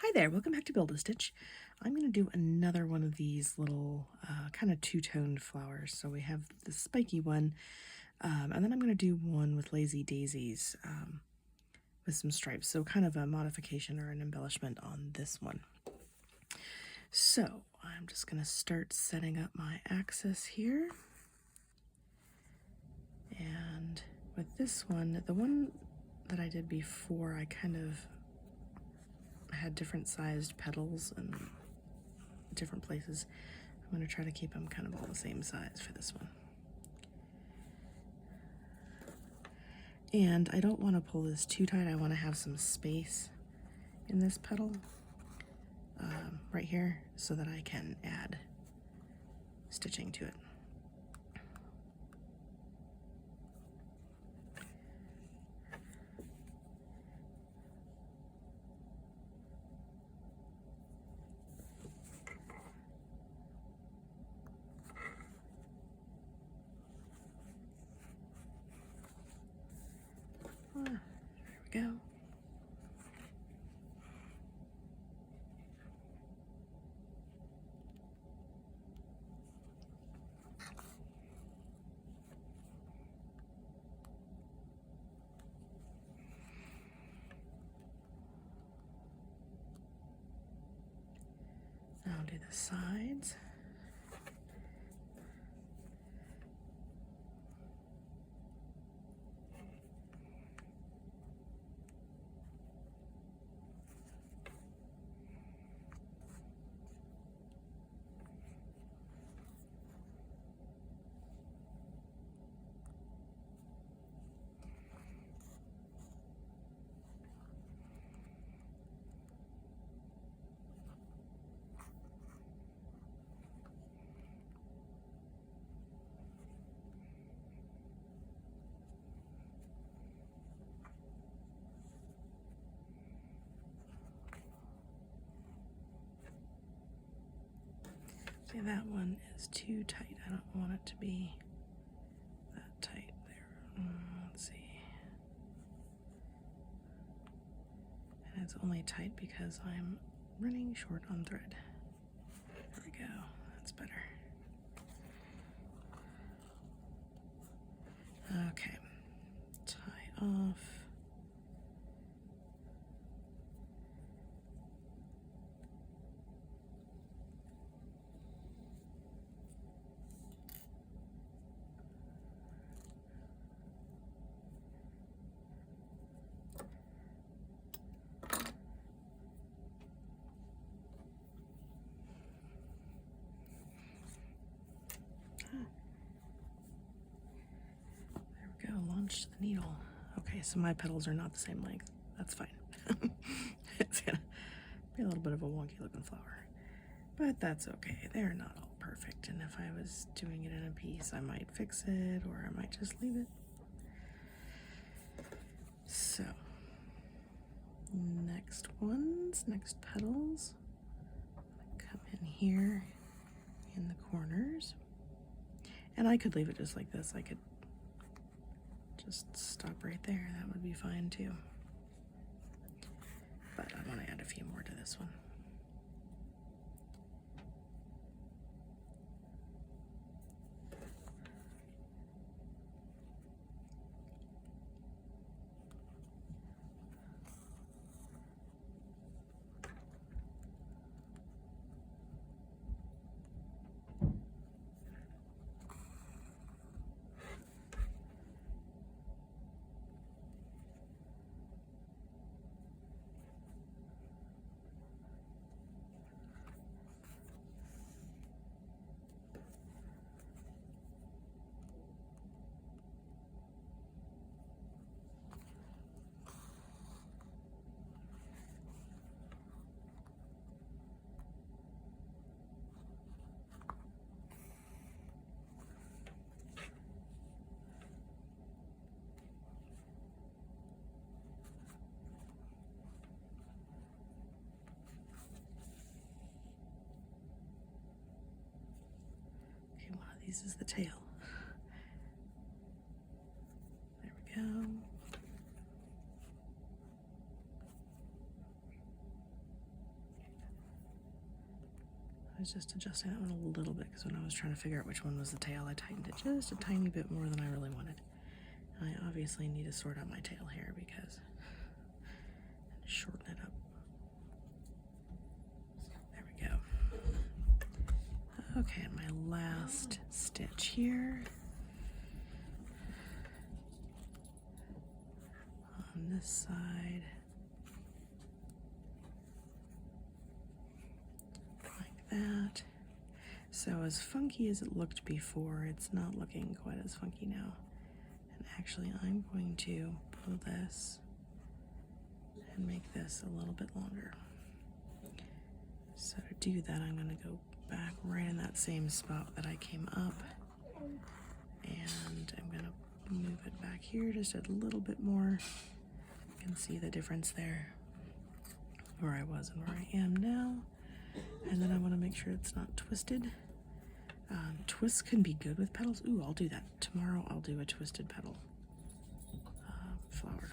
Hi there, welcome back to Build-A-Stitch. I'm going to do another one of these little kind of two-toned flowers. So we have the spiky one, and then I'm going to do one with lazy daisies with some stripes. So kind of a modification or an embellishment on this one. So I'm just going to start setting up my axis here. And with this one, the one that I did before, I kind of had different sized petals and different places. I'm going to try to keep them kind of all the same size for this one. And I don't want to pull this too tight. I want to have some space in this petal right here so that I can add stitching to it. There we go. Now I'll do the sides. See, that one is too tight. I don't want it to be that tight there. Let's see. And it's only tight because I'm running short on thread. There we go. That's better. Okay. Tie off. There we go, launched the needle. Okay, so my petals are not the same length. That's fine. It's gonna be a little bit of a wonky looking flower, but that's okay. They're not all perfect, and if I was doing it in a piece, I might fix it, or I might just leave it. So, next petals, come in here in the corners. And I could leave it just like this. I could just stop right there. That would be fine too. But I want to add a few more to this one. This is the tail. There we go. was just adjusting that one a little bit because when I was trying to figure out which one was the tail, I tightened it just a tiny bit more than I really wanted. And I obviously need to sort out my tail hair because shorten it up. There we go. Okay, and my last stitch here. On this side. Like that. So as funky as it looked before, it's not looking quite as funky now. And actually I'm going to pull this and make this a little bit longer. So to do that, I'm going to go back right in that same spot that I came up, and I'm going to move it back here just a little bit more. You can see the difference there, where I was and where I am now. And then I want to make sure it's not twisted. Twists can be good with petals. Ooh, I'll do that. Tomorrow I'll do a twisted petal flower.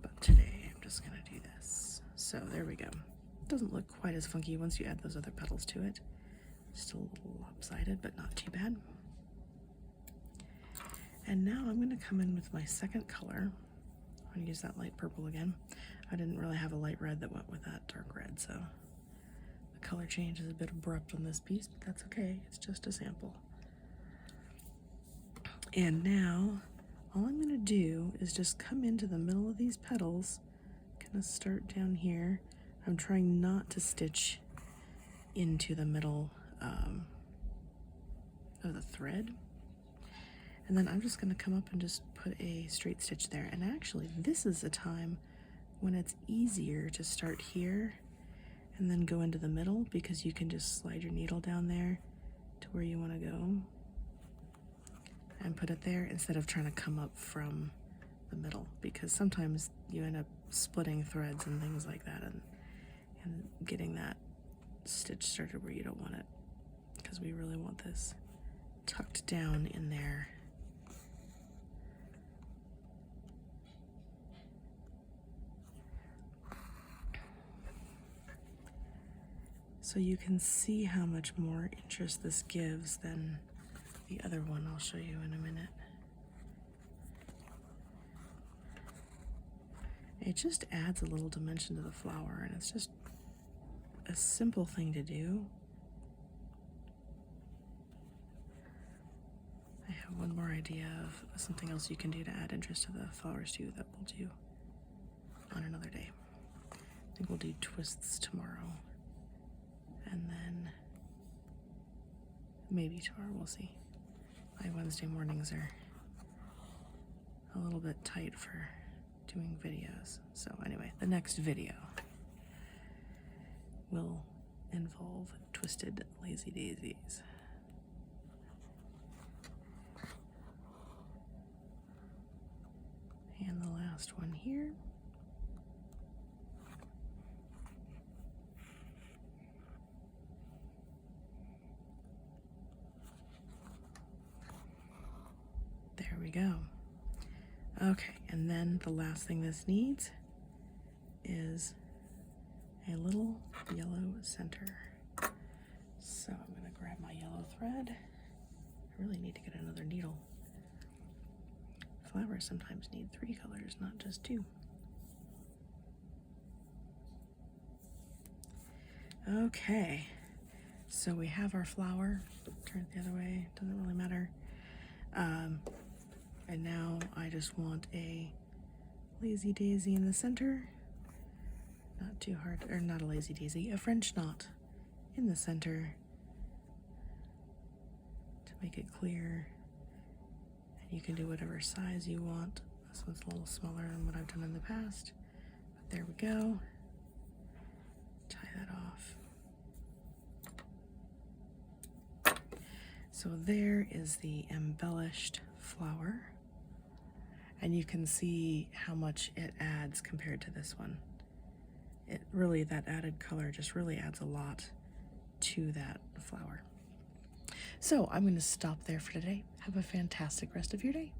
But today I'm just going to do this. So there we go. It doesn't look quite as funky once you add those other petals to it. Still a little lopsided, but not too bad. And now I'm going to come in with my second color. I'm going to use that light purple again. I didn't really have a light red that went with that dark red, so the color change is a bit abrupt on this piece, but that's okay. It's just a sample. And now all I'm going to do is just come into the middle of these petals, kind of start down here. I'm trying not to stitch into the middle of the thread. And then I'm just going to come up and just put a straight stitch there. And actually, this is a time when it's easier to start here and then go into the middle, because you can just slide your needle down there to where you want to go and put it there instead of trying to come up from the middle, because sometimes you end up splitting threads and things like that and getting that stitch started where you don't want it, because we really want this tucked down in there. So you can see how much more interest this gives than the other one I'll show you in a minute. It just adds a little dimension to the flower, and it's just a simple thing to do. I have one more idea of something else you can do to add interest to the flowers too that we'll do on another day. I think we'll do twists tomorrow, and then maybe tomorrow, we'll see. My Wednesday mornings are a little bit tight for doing videos. So anyway, the next video will involve twisted lazy daisies. And the last one here. There we go. Okay, and then the last thing this needs is a little yellow center. So I'm going to grab my yellow thread. I really need to get another needle. Flowers sometimes need 3 colors, not just 2. Okay, so we have our flower. Turn it the other way, doesn't really matter. And now I just want a lazy daisy in the center. Not too hard, or not a lazy daisy, a French knot in the center to make it clear. And you can do whatever size you want. This one's a little smaller than what I've done in the past. But there we go. Tie that off. So there is the embellished flower. And you can see how much it adds compared to this one. It really, that added color just really adds a lot to that flower. So I'm going to stop there for today. Have a fantastic rest of your day.